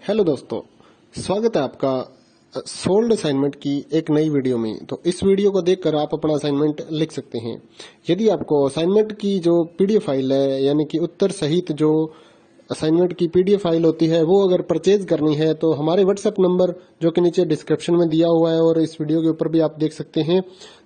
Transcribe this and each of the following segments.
Hello दोस्तों, स्वागत है आपका सोल्ड असाइनमेंट की एक नई वीडियो में। तो इस वीडियो को देखकर आप अपना असाइनमेंट लिख सकते हैं। यदि आपको असाइनमेंट की जो पीडीएफ फाइल है, यानी कि उत्तर सहित जो असाइनमेंट की पीडीएफ फाइल होती है, वो अगर परचेज करनी है तो हमारे व्हाट्सएप नंबर जो कि नीचे डिस्क्रिप्शन में दिया हुआ है और इस वीडियो के ऊपर भी आप देख सकते हैं,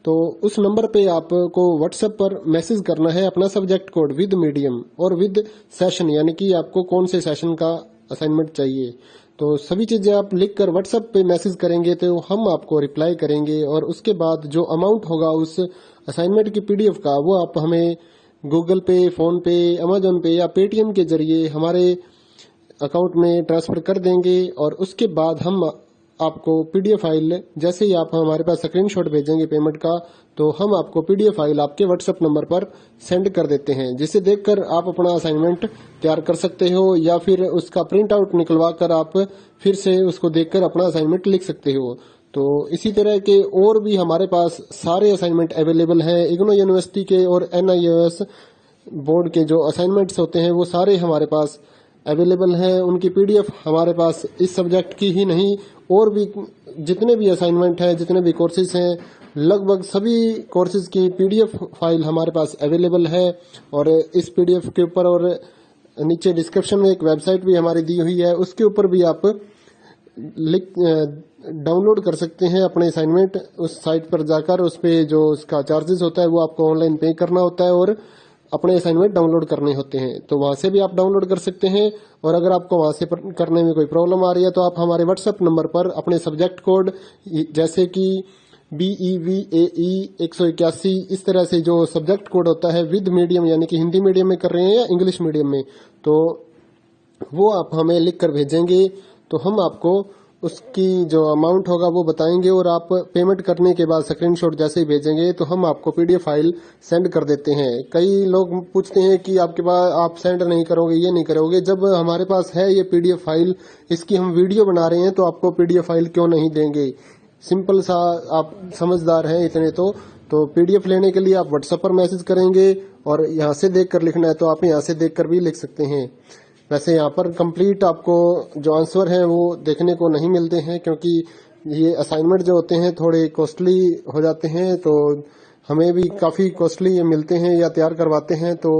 तो उस नंबर पे आपको व्हाट्सएप पर मैसेज करना है अपना सब्जेक्ट कोड विद मीडियम और विद सेशन, यानी कि आपको कौन से सेशन का असाइनमेंट चाहिए। तो सभी चीजें आप लिखकर व्हाट्सएप पे मैसेज करेंगे तो हम आपको रिप्लाई करेंगे और उसके बाद जो अमाउंट होगा उस असाइनमेंट की पीडीएफ का, वो आप हमें गूगल पे, फोन पे, अमेजोन पे या पेटीएम के जरिए हमारे अकाउंट में ट्रांसफर कर देंगे। और उसके बाद हम आपको पीडीएफ फाइल, जैसे ही आप हमारे पास स्क्रीनशॉट भेजेंगे पेमेंट का, तो हम आपको पीडीएफ फाइल आपके व्हाट्सएप नंबर पर सेंड कर देते हैं, जिसे देखकर आप अपना असाइनमेंट तैयार कर सकते हो या फिर उसका प्रिंट आउट निकलवा कर आप फिर से उसको देखकर अपना असाइनमेंट लिख सकते हो। तो इसी तरह के और भी हमारे पास सारे असाइनमेंट अवेलेबल हैं। इग्नो यूनिवर्सिटी के और NIOS बोर्ड के जो असाइनमेंट्स होते हैं वो सारे हमारे पास अवेलेबल हैं। उनकी पीडीएफ हमारे पास इस सब्जेक्ट की ही नहीं, और भी जितने भी असाइनमेंट हैं, जितने भी कोर्सेज हैं, लगभग सभी कोर्सेज की पीडीएफ फाइल हमारे पास अवेलेबल है। और इस पीडीएफ के ऊपर और नीचे डिस्क्रिप्शन में एक वेबसाइट भी हमारी दी हुई है, उसके ऊपर भी आप डाउनलोड कर सकते हैं अपने असाइनमेंट। उस साइट पर जाकर उस पे जो उसका चार्जेस होता है वो आपको ऑनलाइन पे करना होता है और अपने असाइनमेंट डाउनलोड करने होते हैं। तो वहां से भी आप डाउनलोड कर सकते हैं। और अगर आपको वहां से करने में कोई प्रॉब्लम आ रही है तो आप हमारे व्हाट्सएप नंबर पर अपने सब्जेक्ट कोड, जैसे कि BEVAE 181, इस तरह से जो सब्जेक्ट कोड होता है विद मीडियम, यानी कि हिंदी मीडियम में कर रहे हैं या इंग्लिश मीडियम में, तो वो आप हमें लिख कर भेजेंगे तो हम आपको उसकी जो अमाउंट होगा वो बताएंगे। और आप पेमेंट करने के बाद स्क्रीनशॉट जैसे ही भेजेंगे तो हम आपको पीडीएफ फाइल सेंड कर देते हैं। कई लोग पूछते हैं कि आपके पास आप सेंड नहीं करोगे, ये नहीं करोगे। जब हमारे पास है ये पीडीएफ फाइल, इसकी हम वीडियो बना रहे हैं, तो आपको पीडीएफ फाइल क्यों नहीं देंगे। सिंपल सा, आप समझदार हैं इतने तो पीडीएफ लेने के लिए आप व्हाट्सएप पर मैसेज करेंगे और यहाँ से देख कर लिखना है तो आप यहाँ से देख कर भी लिख सकते हैं। वैसे यहाँ पर कंप्लीट आपको जो आंसर है वो देखने को नहीं मिलते हैं, क्योंकि ये असाइनमेंट जो होते हैं थोड़े कॉस्टली हो जाते हैं, तो हमें भी काफ़ी कॉस्टली ये मिलते हैं या तैयार करवाते हैं। तो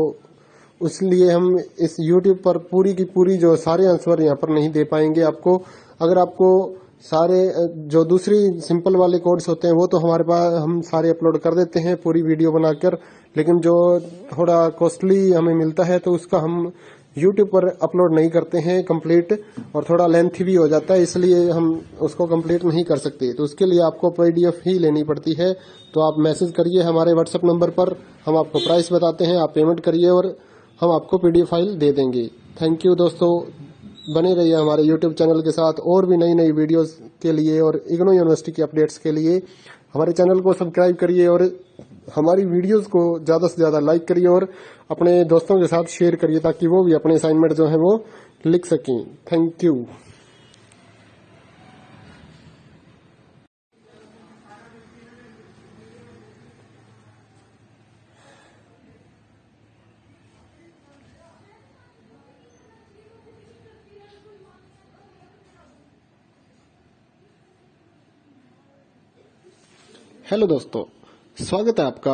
इसलिए हम इस YouTube पर पूरी की पूरी जो सारे आंसर यहाँ पर नहीं दे पाएंगे आपको। अगर आपको सारे जो दूसरी सिंपल वाले कोड्स होते हैं वो तो हमारे पास हम सारे अपलोड कर देते हैं पूरी वीडियो बनाकर, लेकिन जो थोड़ा कॉस्टली हमें मिलता है तो उसका हम YouTube पर अपलोड नहीं करते हैं कंप्लीट, और थोड़ा लेंथी भी हो जाता है, इसलिए हम उसको कंप्लीट नहीं कर सकते। तो उसके लिए आपको पीडीएफ ही लेनी पड़ती है। तो आप मैसेज करिए हमारे व्हाट्सएप नंबर पर, हम आपको प्राइस बताते हैं, आप पेमेंट करिए और हम आपको पीडीएफ फाइल दे देंगे। थैंक यू दोस्तों, बने रहिए हमारे YouTube चैनल के साथ और भी नई नई वीडियोस के लिए और इग्नो यूनिवर्सिटी की अपडेट्स के लिए हमारे चैनल को सब्सक्राइब करिए और हमारी वीडियोस को ज़्यादा से ज़्यादा लाइक करिए और अपने दोस्तों के साथ शेयर करिए, ताकि वो भी अपने असाइनमेंट जो है वो लिख सकें। Thank you. हेलो दोस्तों, स्वागत है आपका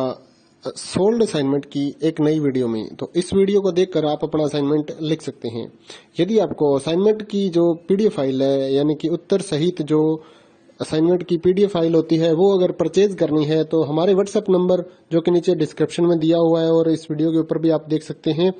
सोल्ड असाइनमेंट की एक नई वीडियो में। तो इस वीडियो को देखकर आप अपना असाइनमेंट लिख सकते हैं। यदि आपको असाइनमेंट की जो पीडीएफ फाइल है, यानी कि उत्तर सहित जो असाइनमेंट की पीडीएफ फाइल होती है, वो अगर परचेज करनी है तो हमारे व्हाट्सएप नंबर जो कि नीचे डिस्क्रिप्शन में दिया हुआ है और इस वीडियो के ऊपर भी आप देख सकते हैं,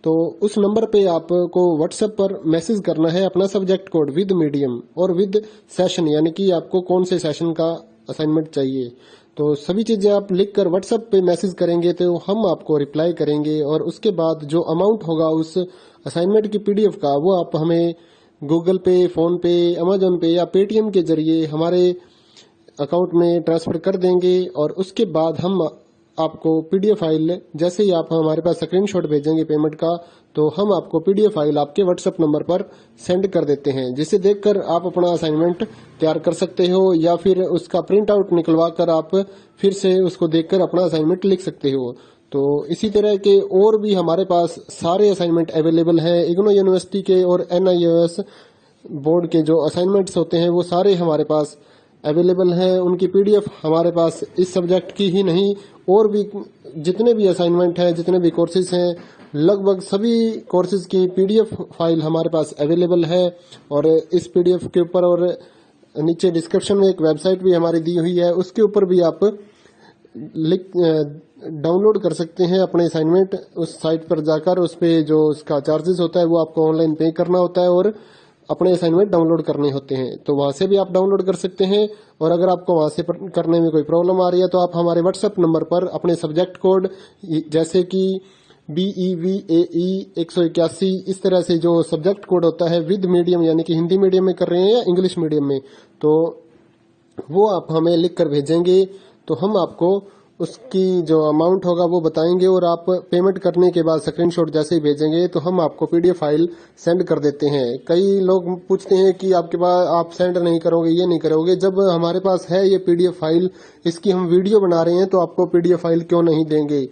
तो उस नंबर पे आपको व्हाट्सएप पर मैसेज करना है अपना सब्जेक्ट कोड विद मीडियम और विद सेशन, यानी कि आपको कौन से सेशन का असाइनमेंट चाहिए। तो सभी चीजें आप लिखकर व्हाट्सएप पे मैसेज करेंगे तो हम आपको रिप्लाई करेंगे और उसके बाद जो अमाउंट होगा उस असाइनमेंट की पीडीएफ का, वो आप हमें गूगल पे, फोन पे, अमेजोन पे या पेटीएम के जरिए हमारे अकाउंट में ट्रांसफर कर देंगे। और उसके बाद हम आपको पीडीएफ फाइल, जैसे ही आप हमारे पास स्क्रीनशॉट भेजेंगे पेमेंट का, तो हम आपको पीडीएफ फाइल आपके व्हाट्सएप नंबर पर सेंड कर देते हैं, जिसे देखकर आप अपना असाइनमेंट तैयार कर सकते हो या फिर उसका प्रिंट आउट निकलवा कर आप फिर से उसको देखकर अपना असाइनमेंट लिख सकते हो। तो इसी तरह के और भी हमारे पास सारे असाइनमेंट अवेलेबल हैं। इग्नो यूनिवर्सिटी के और NIOS बोर्ड के जो असाइनमेंट्स होते हैं वो सारे हमारे पास अवेलेबल हैं। उनकी पीडीएफ हमारे पास इस सब्जेक्ट की ही नहीं और भी जितने भी असाइनमेंट हैं, जितने भी कोर्सेज हैं, लगभग सभी कोर्सेज की पीडीएफ फाइल हमारे पास अवेलेबल है। और इस पीडीएफ के ऊपर और नीचे डिस्क्रिप्शन में एक वेबसाइट भी हमारी दी हुई है, उसके ऊपर भी आप डाउनलोड कर सकते हैं अपने असाइनमेंट। उस साइट पर जाकर उस पे जो उसका चार्जेस होता है वो आपको ऑनलाइन पे करना होता है और अपने असाइनमेंट डाउनलोड करने होते हैं। तो वहां से भी आप डाउनलोड कर सकते हैं। और अगर आपको वहां से करने में कोई प्रॉब्लम आ रही है तो आप हमारे व्हाट्सएप नंबर पर अपने सब्जेक्ट कोड जैसे कि BEVAE 181 इस तरह से जो सब्जेक्ट कोड होता है विद मीडियम यानी कि हिंदी मीडियम में कर रहे हैं या इंग्लिश मीडियम में, तो वो आप हमें लिख कर भेजेंगे तो हम आपको उसकी जो अमाउंट होगा वो बताएंगे और आप पेमेंट करने के बाद स्क्रीनशॉट जैसे ही भेजेंगे तो हम आपको पीडीएफ फाइल सेंड कर देते हैं। कई लोग पूछते हैं कि आपके पास आप सेंड नहीं करोगे, ये नहीं करोगे। जब हमारे पास है ये पीडीएफ फाइल, इसकी हम वीडियो बना रहे हैं तो आपको पीडीएफ फाइल क्यों नहीं देंगे।